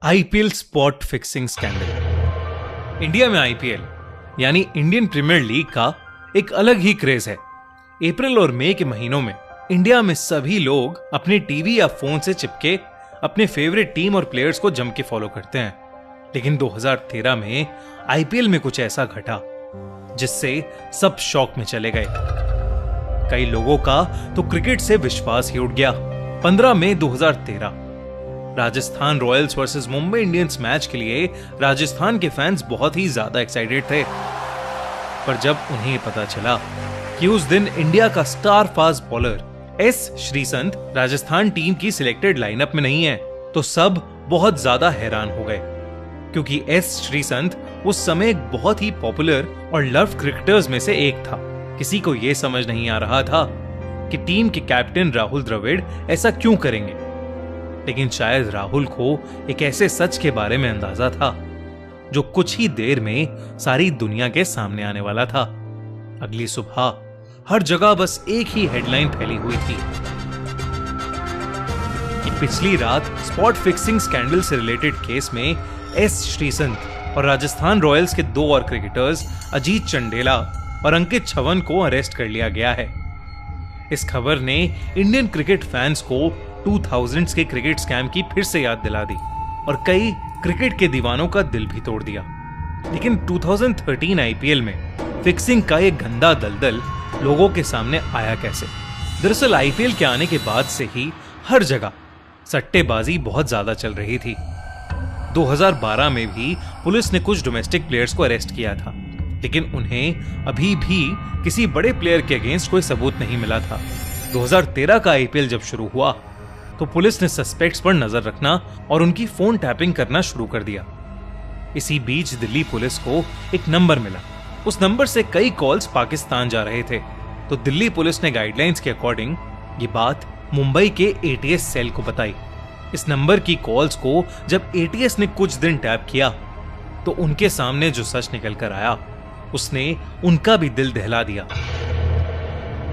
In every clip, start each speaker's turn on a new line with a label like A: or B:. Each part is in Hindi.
A: IPL spot fixing scandal. India में आईपीएल यानी इंडियन प्रीमियर लीग का एक अलग ही क्रेज है। अप्रैल और मई के महीनों में इंडिया में सभी लोग अपने टीवी या फोन से चिपके अपने फेवरेट टीम और प्लेयर्स को जम के फॉलो करते हैं। लेकिन 2013 में आईपीएल में कुछ ऐसा घटा जिससे सब शॉक में चले गए। कई लोगों का तो क्रिकेट से विश्वास ही उठ गया। 15 मई 2013 Rajasthan Royals versus Mumbai Indians match के लिए राजस्थान के फैंस बहुत ही ज्यादा एक्साइटेड थे। पर जब उन्हें पता चला कि उस दिन इंडिया का star fast bowler S Sreesanth Rajasthan team की सिलेक्टेड लाइनअप में नहीं है, तो सब बहुत ज्यादा हैरान हो गए। क्योंकि एस श्रीसंत उस समय एक बहुत ही पॉपुलर और लव्ड क्रिकेटर्स में से एक था। किसी को यह समझ नहीं आ रहा था कि टीम के कैप्टन राहुल द्रविड़ ऐसा क्यों करेंगे। लेकिन शायद राहुल को एक ऐसे सच के बारे में अंदाजा था जो कुछ ही देर में सारी दुनिया के सामने आने वाला था। अगली सुबह हर जगह बस एक ही हेडलाइन फैली हुई थी कि पिछली रात स्पॉट फिक्सिंग स्कैंडल से रिलेटेड केस में एस श्रीसंत और राजस्थान रॉयल्स के दो और क्रिकेटर्स अजीत चंडेला और अंकित छवन को अरेस्ट कर लिया गया है। इस खबर ने इंडियन क्रिकेट फैंस को 2000s के क्रिकेट स्कैम की फिर से याद दिला दी और कई क्रिकेट के दीवानों का दिल भी तोड़ दिया। लेकिन 2013 आईपीएल में फिक्सिंग का एक गंदा दलदल लोगों के सामने आया कैसे? दरअसल आईपीएल के आने के बाद से ही हर जगह सट्टेबाजी बहुत ज्यादा चल रही थी। 2012 में भी पुलिस ने कुछ डोमेस्टिक प्लेयर्स को अरेस्ट किया था, लेकिन उन्हें अभी भी किसी बड़े प्लेयर के अगेंस्ट कोई सबूत नहीं मिला था। 2013 का आईपीएल जब शुरू हुआ तो पुलिस ने सस्पेक्ट्स पर नजर रखना और उनकी फोन टैपिंग करना शुरू कर दिया। इसी बीच दिल्ली पुलिस को एक नंबर मिला। उस नंबर से कई कॉल्स पाकिस्तान जा रहे थे, तो दिल्ली पुलिस ने गाइडलाइंस के अकॉर्डिंग ये बात मुंबई के एटीएस सेल को बताई। इस नंबर की कॉल्स को जब एटीएस ने कुछ दिन टैप किया तो उनके सामने जो सच निकल कर आया उसने उनका भी दिल दहला दिया।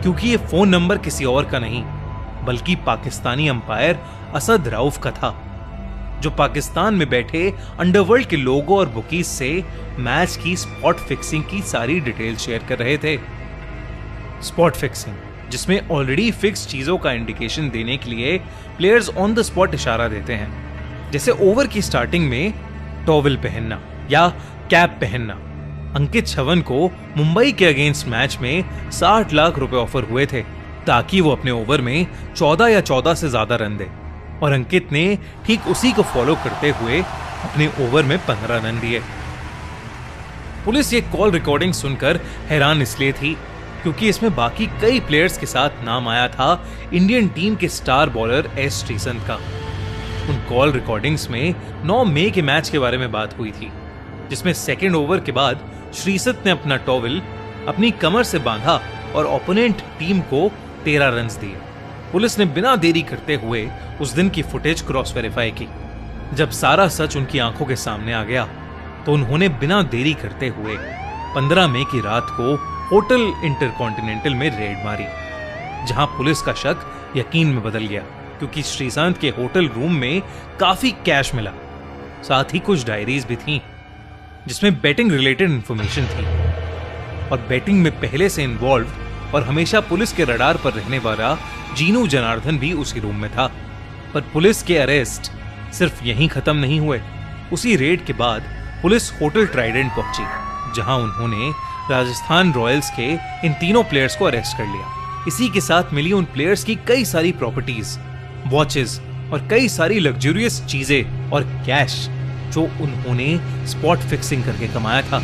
A: क्योंकि ये फोन नंबर किसी और का नहीं बल्कि पाकिस्तानी अंपायर असद रऊफ का था, जो पाकिस्तान में बैठे अंडरवर्ल्ड के लोगों और बुकीज से मैच की स्पॉट फिक्सिंग की सारी डिटेल शेयर कर रहे थे। स्पॉट फिक्सिंग जिसमें ऑलरेडी फिक्स चीजों का इंडिकेशन देने के लिए प्लेयर्स ऑन द स्पॉट इशारा देते हैं, जैसे ओवर की स्टार्टिंग में टॉवल पहनना या कैप पहनना। अंकित छवन को मुंबई के अगेंस्ट मैच में 60 लाख रुपए ऑफर हुए थे ताकि वो अपने ओवर में 14 या 14 से ज्यादा रन दे, और अंकित ने ठीक उसी को फॉलो करते हुए अपने ओवर में 15 रन दिए। पुलिस ये कॉल रिकॉर्डिंग सुनकर हैरान इसलिए थी क्योंकि इसमें बाकी कई प्लेयर्स के साथ नाम आया था इंडियन टीम के स्टार बॉलर एस श्रीसंत का। उन कॉल रिकॉर्डिंग्स में 9 मई के मैच के बारे में बात हुई थी, जिसमें सेकेंड ओवर के बाद श्रीसंत ने अपना टॉवल अपनी कमर से बांधा और ओपोनेंट टीम को 13 रन दिए। पुलिस ने बिना देरी करते हुए उस दिन की फुटेज क्रॉस वेरीफाई की। जब सारा सच उनकी आंखों के सामने आ गया तो उन्होंने बिना देरी करते हुए 15 मई की रात को होटल इंटरकॉन्टिनेंटल में रेड मारी, जहां पुलिस का शक यकीन में बदल गया क्योंकि श्रीसंत के होटल रूम में काफी कैश मिला। साथ ही कुछ डायरीज भी थीं जिसमें बेटिंग रिलेटेड इंफॉर्मेशन थी, और बेटिंग में पहले से इन्वॉल्व और हमेशा पुलिस के रडार पर रहने वाला जीनू जनार्दन भी उसी रूम में था। पर पुलिस के अरेस्ट सिर्फ यहीं खत्म नहीं हुए। उसी रेड के बाद पुलिस होटल ट्राइडेंट पहुंची, जहां उन्होंने राजस्थान रॉयल्स के इन तीनों प्लेयर्स को अरेस्ट कर लिया। इसी के साथ मिली उन प्लेयर्स की कई सारी प्रॉपर्टीज, वॉचेस और कई सारी लग्जूरियस चीजें और कैश जो उन्होंने स्पॉट फिक्सिंग करके कमाया था।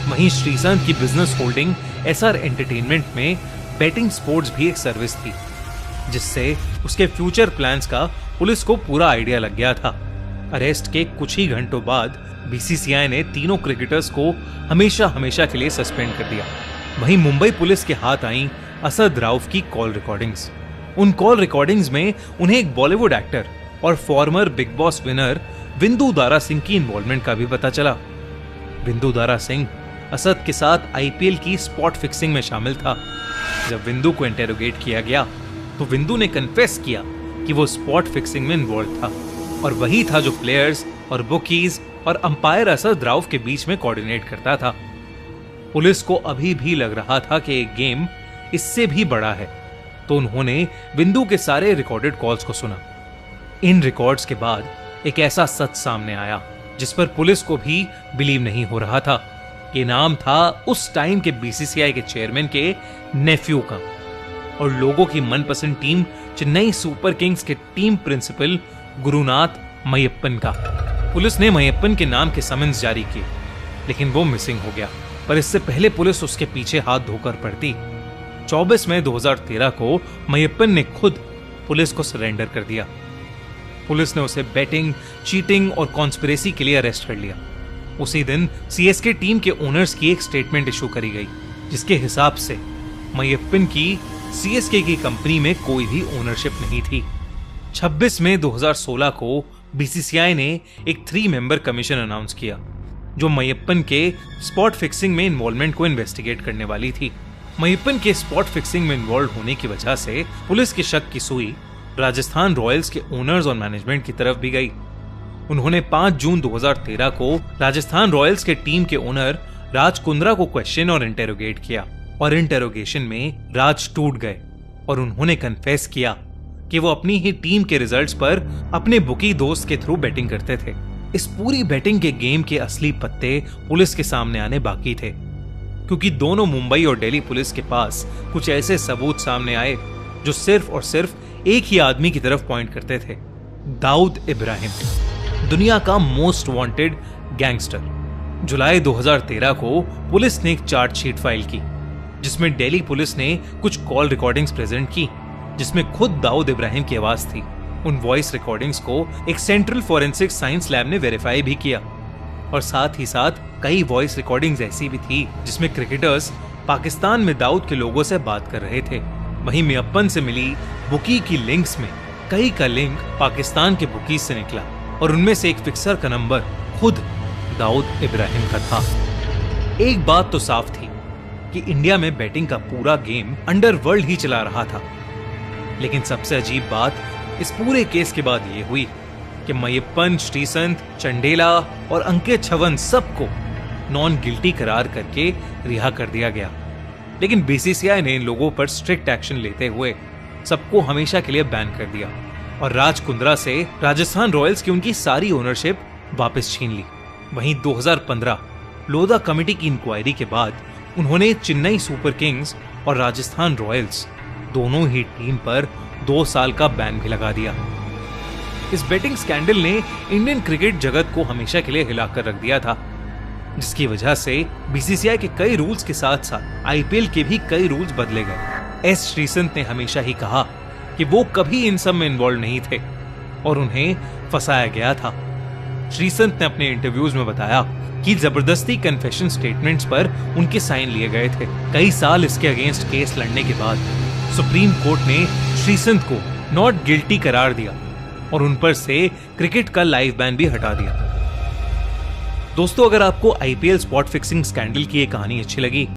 A: वहीं श्रीसंत की बिजनेस होल्डिंग एसआर एंटरटेनमेंट में बेटिंग स्पोर्ट्स भी एक सर्विस थी, जिससे उसके फ्यूचर प्लान्स का पुलिस को पूरा आइडिया लग गया था। अरेस्ट के कुछ ही घंटों बाद बीसीसीआई ने तीनों क्रिकेटर्स को हमेशा हमेशा के लिए सस्पेंड कर दिया। वहीं मुंबई पुलिस के हाथ आई असद रऊफ की कॉल रिकॉर्डिंग्स। उन कॉल रिकॉर्डिंग्स में उन्हें एक बॉलीवुड एक्टर और farmer big boss winner Vindu Dara Singh की इन्वॉल्वमेंट का भी पता चला। विंदु दारा सिंह असद के साथ आईपीएल की स्पॉट फिक्सिंग में शामिल था। जब विंदु को इंटेरोगेट किया गया तो विंदु ने कन्फेस किया कि वो स्पॉट फिक्सिंग में इन्वॉल्व था। और वही था जो प्लेयर्स और बुकीज और अंपायर असद राउफ के बीच में कोऑर्डिनेट करता था। पुलिस को अभी भी लग रहा था कि एक गेम इससे भी बड़ा है, तो उन्होंने बिंदु के सारे रिकॉर्डेड कॉल्स को सुना। इन रिकॉर्ड्स के बाद एक ऐसा सच सामने आया जिस पर पुलिस को भी बिलीव नहीं हो रहा था। ये नाम था उस टाइम के बीसीसीआई के चेयरमैन के नेफ्यू का और लोगों की मनपसंद टीम चेन्नई सुपर किंग्स के टीम प्रिंसिपल गुरुनाथ मय्यप्पन का। पुलिस ने मय्यप्पन के नाम के समन्स जारी किए, लेकिन वो मिसिंग हो गया। पर इससे पहले पुलिस उसके पीछे हाथ धोकर पड़ती। 24 मई 2013 को मय्यप्पन ने खुद पुलिस को सरेंडर कर दिया। पुलिस ने उसे बैटिंग, चीटिंग और कॉन्स्पिरेसी के लिए अरेस्ट कर लिया। उसी दिन सीएसके टीम के ओनर्स की एक स्टेटमेंट इशू करी गई, जिसके हिसाब से मय्यप्पन की सीएसके की कंपनी में कोई भी ओनरशिप नहीं थी। 26 मई 2016 को बीसीसीआई ने एक 3 मेंबर कमीशन अनाउंस किया, जो मय्यप्पन के स्पॉट फिक्सिंग में इन्वॉल्वमेंट को इन्वेस्टिगेट करने वाली थी। मय्यप्पन के स्पॉट फिक्सिंग में इन्वॉल्व होने की वजह से पुलिस के शक की सुई राजस्थान रॉयल्स के ओनर्स और मैनेजमेंट की तरफ भी गई। उन्होंने 5 जून 2013 को राजस्थान रॉयल्स के टीम के ओनर राज कुंद्रा को क्वेश्चन और इंटेरोगेट किया, और इंटेरोगेशन में राज टूट गए और उन्होंने कन्फेस किया कि वो अपनी ही टीम के रिजल्ट्स पर अपने बुकी दोस्त के थ्रू बैटिंग करते थे। इस पूरी बैटिंग के गेम के असली पत्ते पुलिस के सामने आने बाकी थे, क्योंकि दोनों मुंबई और दिल्ली पुलिस के पास कुछ ऐसे सबूत सामने आए जो सिर्फ और सिर्फ एक ही आदमी की तरफ पॉइंट करते थे, दाऊद इब्राहिम, दुनिया का मोस्ट वांटेड गैंगस्टर। जुलाई 2013 को पुलिस ने एक चार्जशीट फाइल की, जिसमें दिल्ली पुलिस ने कुछ कॉल रिकॉर्डिंग्स प्रेजेंट की, जिसमें खुद दाऊद इब्राहिम की आवाज थी। उन वॉइस रिकॉर्डिंग्स को एक सेंट्रल फॉरेंसिक साइंस लैब ने वेरीफाई भी किया, और साथ ही साथ कई वॉइस रिकॉर्डिंग्स ऐसी भी थी जिसमें क्रिकेटर्स पाकिस्तान में दाऊद के लोगों से बात कर रहे थे। वहीं मय्यप्पन से मिली बुकी की लिंक्स में कई का लिंक पाकिस्तान के बुकीज से निकला, और उनमें से एक फिक्सर का नंबर खुद दाऊद इब्राहिम का था। एक बात तो साफ थी कि इंडिया में बैटिंग का पूरा गेम अंडरवर्ल्ड ही चला रहा था, लेकिन सबसे अजीब बात इस पूरे केस के बाद ये हुई कि मय्यप्पन, श्रीसंत, चंडेला और अंकित छवन सबको नॉन गिल्टी करार करके रिहा कर दिया गया। लेकिन बीसीसीआई ने इन लोगों पर स्ट्रिक्ट एक्शन लेते हुए सबको हमेशा के लिए बैन कर दिया और राज कुंद्रा से राजस्थान रॉयल्स की उनकी सारी ओनरशिप वापस छीन ली। वहीं 2015 लोधा कमेटी की इंक्वायरी के बाद उन्होंने चेन्नई सुपर किंग्स और राजस्थान रॉयल्स दोनों ही टीम पर 2 साल का बैन भी लगा दिया। इस बेटिंग स्कैंडल ने इंडियन क्रिकेट जगत को हमेशा के लिए हिलाकर रख दिया था, जिसकी वजह से बीसीसीआई के कई रूल्स के साथ साथ आईपीएल के भी कई रूल्स बदले गए। एस श्रीसंत ने हमेशा ही कहा कि वो कभी इन सब में इन्वॉल्व नहीं थे और उन्हें फंसाया गया था। श्रीसंत ने अपने इंटरव्यूज में बताया कि जबरदस्ती कन्फेशन स्टेटमेंट्स पर उनके साइन लिए गए थे। कई साल इसके अगेंस्ट केस लड़ने के बाद सुप्रीम कोर्ट ने श्रीसंत को नॉट गिल्टी करार दिया और उन पर से क्रिकेट का लाइव बैन भी हटा दिया। दोस्तों, अगर आपको आईपीएल स्पॉट फिक्सिंग स्कैंडल की ये कहानी अच्छी लगी